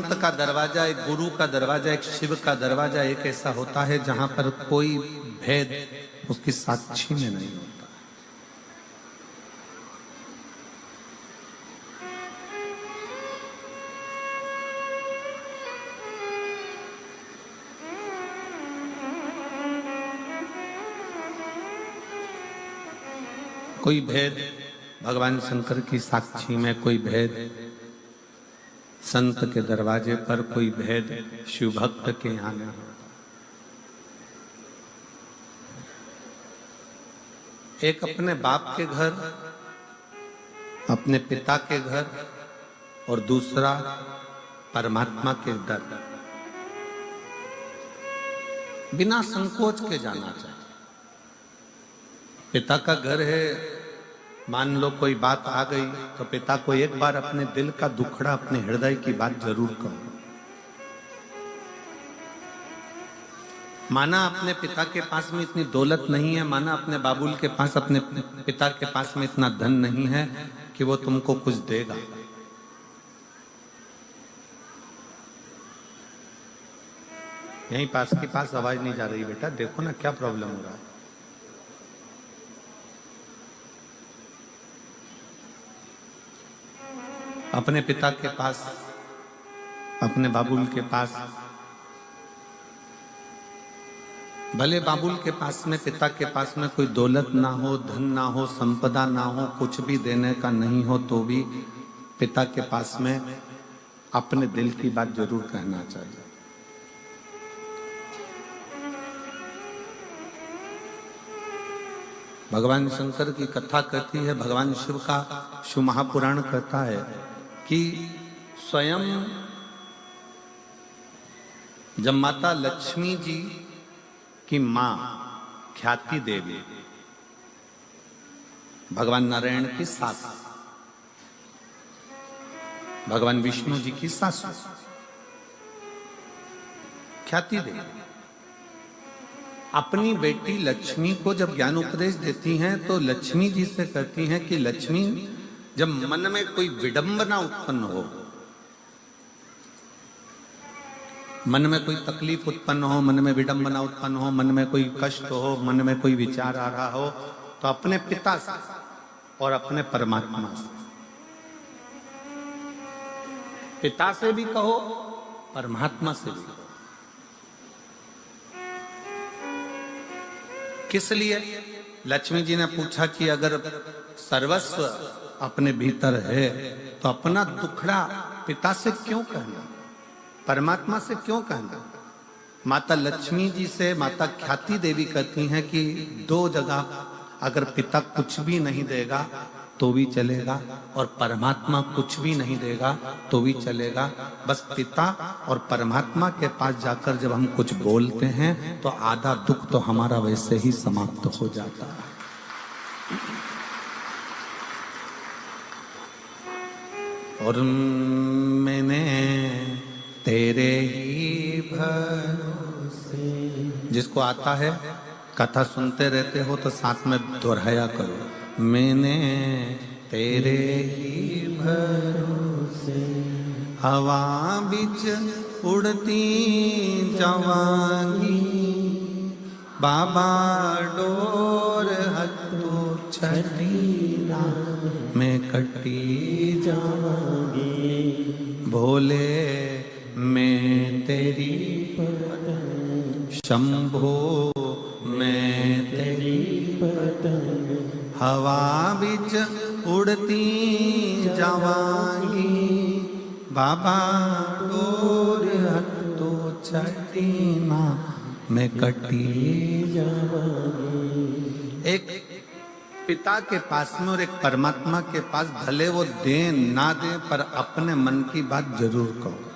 संत का दरवाजा, एक गुरु का दरवाजा, एक शिव का दरवाजा एक ऐसा होता है जहां पर कोई भेद उसकी साक्षी में नहीं होता। कोई भेद भगवान शंकर की साक्षी में, कोई भेद संत के दरवाजे पर, कोई भेद शिव भक्त के यहाँ नहीं। एक अपने बाप के घर, अपने पिता के घर, और दूसरा परमात्मा के दर। बिना संकोच के जाना चाहिए। पिता का घर है, मान लो कोई बात आ गई तो पिता को एक बार अपने दिल का दुखड़ा, अपने हृदय की बात जरूर कहो। माना अपने पिता के पास में इतनी दौलत नहीं है, माना अपने बाबुल के पास, अपने पिता के पास में इतना धन नहीं है कि वो तुमको कुछ देगा। यहीं पास के पास आवाज नहीं जा रही बेटा, देखो ना क्या प्रॉब्लम हो रहा है। अपने पिता के पास, अपने बाबुल के पास, भले बाबुल के पास में, पिता के पास में कोई दौलत ना हो, धन ना हो, संपदा ना हो, कुछ भी देने का नहीं हो, तो भी पिता के पास में अपने दिल की बात जरूर कहना चाहिए। भगवान शंकर की कथा कहती है, भगवान शिव का शिव महापुराण कहता है कि स्वयं जब माता लक्ष्मी जी की मां ख्याति देवी, भगवान नारायण की सास, भगवान विष्णु जी की सासू ख्याति देवी, अपनी बेटी लक्ष्मी को जब ज्ञान उपदेश देती हैं तो लक्ष्मी जी से कहती हैं कि लक्ष्मी, जब मन में कोई विडंबना उत्पन्न हो, मन में कोई तकलीफ उत्पन्न हो, मन में विडंबना उत्पन्न हो, मन में कोई कष्ट हो, मन में कोई विचार आ रहा हो, तो अपने पिता से और अपने परमात्मा से, पिता से भी कहो, परमात्मा से भी कहो। किस लिए? लक्ष्मी जी ने पूछा कि अगर सर्वस्व अपने भीतर है तो अपना दुखड़ा पिता से क्यों कहना, परमात्मा से क्यों कहना? माता लक्ष्मी जी से माता ख्याति देवी कहती हैं कि दो जगह अगर पिता कुछ भी नहीं देगा तो भी चलेगा, और परमात्मा कुछ भी नहीं देगा तो भी चलेगा। बस पिता और परमात्मा के पास जाकर जब हम कुछ बोलते हैं तो आधा दुख तो हमारा वैसे ही समाप्त हो जाता है। और मैंने तेरे ही भरोसे, जिसको आता है कथा सुनते रहते हो तो साथ में दोहराया करो, मैंने तेरे ही भरोसे हवा बिच उड़ती जावांगी, बाबा डोर हथो छड़ीना मैं कटी जावांगी, भोले मैं तेरी पतंग, शंभो मैं तेरी पतंग, हवा बिच उड़ती जावांगी, बाबा डोर हथो छड़ीना मैं कटी जावांगी। एक पिता के पास में और एक परमात्मा के पास, भले वो दे ना दे पर अपने मन की बात जरूर कहो।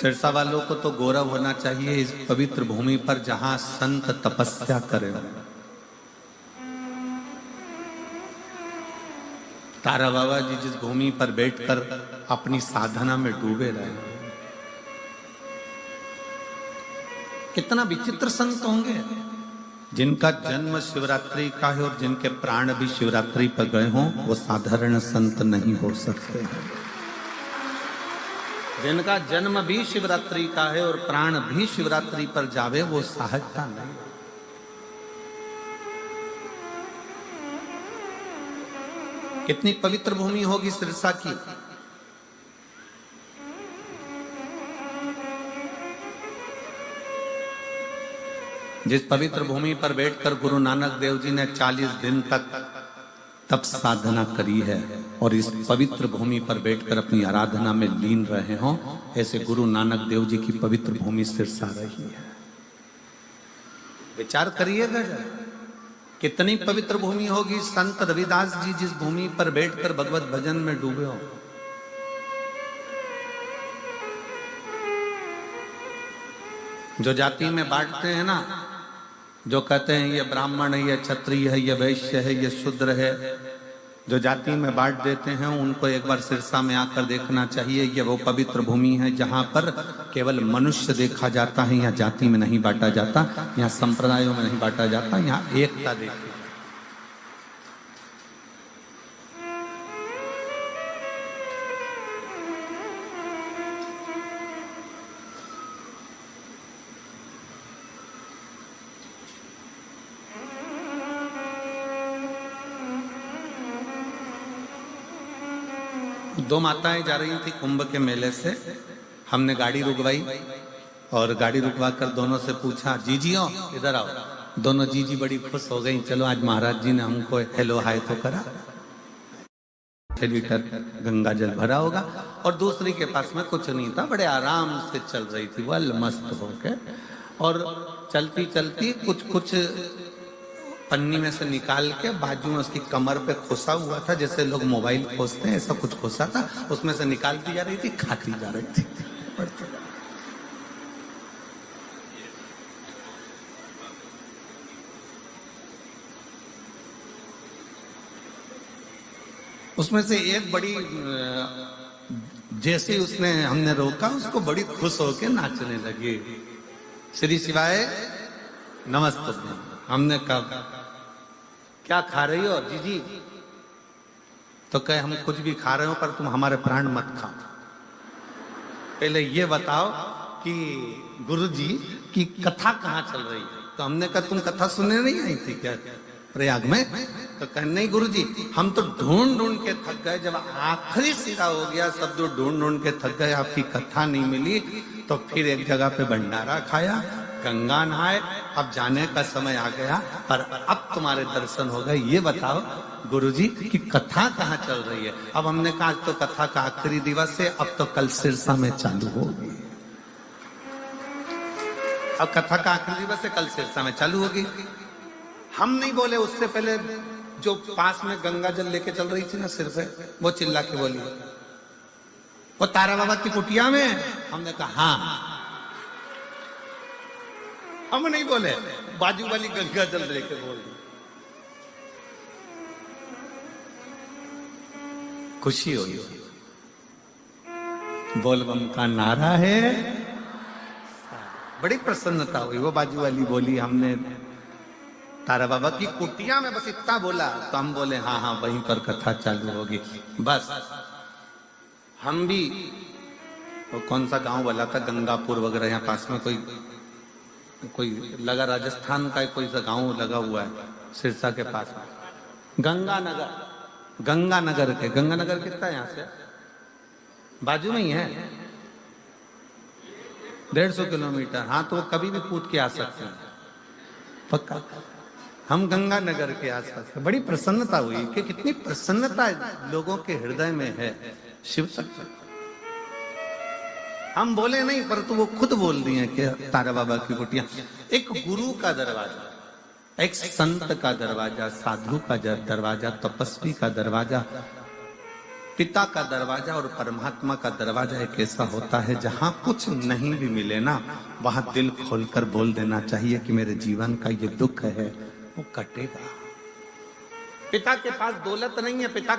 सिरसा वालों को तो गौरव होना चाहिए इस पवित्र भूमि पर जहां संत तपस्या करें। तारा बाबा जी जिस भूमि पर बैठकर अपनी साधना में डूबे रहे, कितना विचित्र संत होंगे। जिनका जन्म शिवरात्रि का है और जिनके प्राण भी शिवरात्रि पर गए हों वो साधारण संत नहीं हो सकते हैं। जिनका जन्म भी शिवरात्रि का है और प्राण भी शिवरात्रि पर जावे वो सहजता नहीं। कितनी पवित्र भूमि होगी सिरसा की। जिस पवित्र भूमि पर बैठकर गुरु नानक देव जी ने 40 दिन तक तप साधना करी है और इस पवित्र भूमि पर बैठकर अपनी आराधना में लीन रहे हों, ऐसे गुरु नानक देव जी की पवित्र भूमि सिरसा रही है। विचार करिएगा कितनी पवित्र भूमि होगी। संत रविदास जी जिस भूमि पर बैठकर भगवत भजन में डूबे हो, जो जाति में बांटते हैं ना, जो कहते हैं ये ब्राह्मण है, ये क्षत्रिय है, ये वैश्य है, ये शूद्र है, जो जाति में बांट देते हैं उनको एक बार सिरसा में आकर देखना चाहिए। ये वो पवित्र भूमि है जहां पर केवल मनुष्य देखा जाता है। यहाँ जाति में नहीं बांटा जाता, यहाँ संप्रदायों में नहीं बांटा जाता, यहाँ एकता देखी। दो माताएं जा रही थी कुंभ के मेले से। हमने गाड़ी रुकवाई और गाड़ी रुकवा कर दोनों से पूछा, जीजियो इधर आओ। दोनों जीजी बड़ी खुश हो गई, चलो आज महाराज जी ने हमको हेलो हाय तो करा। 6 लीटर गंगा जल भरा होगा और दूसरी के पास में कुछ नहीं था, बड़े आराम से चल रही थी वह मस्त होके। और चलती चलती कुछ पन्नी में से निकाल के बाजू में उसकी कमर पे खोसा हुआ था, जैसे लोग मोबाइल खोसते हैं, ऐसा कुछ खोसा था। उसमें से निकालती जा रही थी, खाती जा रही थी। उसमें से एक बड़ी, जैसे उसने हमने रोका उसको बड़ी खुश होके नाचने लगी। श्री शिवाय नमस्ते। हमने कहा क्या खा रही हो जीजी? तो कहे हम कुछ भी खा रहे हो पर तुम हमारे प्राण मत खाओ। पहले ये बताओ कि गुरुजी की कथा कहाँ चल रही है? तो हमने कहा तुम कथा सुनने नहीं आई थी क्या प्रयाग में? तो कहे नहीं गुरुजी, हम तो ढूंढ ढूंढ के थक गए। जब आखिरी सिरा हो गया, सब जो ढूंढ ढूंढ के थक गए, आपकी कथा नहीं मिली, तो फिर एक जगह पे भंडारा खाया, गंगा नहाए, अब जाने का समय आ गया पर अब तुम्हारे दर्शन हो गए। ये बताओ गुरुजी की कथा कहाँ चल रही है? अब हमने कहा तो कथा का आखिरी दिवस है, अब तो कल सिरसा में चालू होगी। अब कथा का आखिरी दिवस है, कल सिरसा में चालू होगी। हम नहीं बोले, उससे पहले जो पास में गंगा जल लेके चल रही थी ना सिर पे, वो चिल्ला के बोली, वो तारा बाबा की कुटिया में। हमने कहा हाँ। हम नहीं बोले, बाजू वाली गंगा जल लेके बोल दी। खुशी हुई, बोलबम का नारा है, बड़ी प्रसन्नता हुई। वो बाजू वाली बोली हमने तारा बाबा की कुटिया में बस इतना बोला, तो हम बोले हाँ हाँ वहीं पर कथा चालू होगी। बस हम भी, वो कौन सा गांव वाला था, गंगापुर वगैरह, यहाँ पास में कोई लगा, राजस्थान का कोई सा गांव लगा हुआ है सिरसा के पास में, गंगानगर कितना है यहाँ से? बाजू में ही है, 150 किलोमीटर। हाँ तो वो कभी भी कूद के आ सकते हैं पक्का। हम गंगानगर के आसपास, बड़ी प्रसन्नता हुई कि कितनी प्रसन्नता लोगों के हृदय में है शिव तत्व। हम बोले नहीं, परंतु वो खुद बोल रही हैं कि तारा बाबा की कुटिया एक गुरु का दरवाजा, एक संत का दरवाजा, साधु का दरवाजा, तपस्वी का दरवाजा, पिता का दरवाजा और परमात्मा का दरवाजा एक ऐसा होता है जहां कुछ नहीं भी मिले ना, वहां दिल खोलकर बोल देना चाहिए कि मेरे जीवन का ये दुख है वो कटेगा। पिता के पास दौलत नहीं है, पिता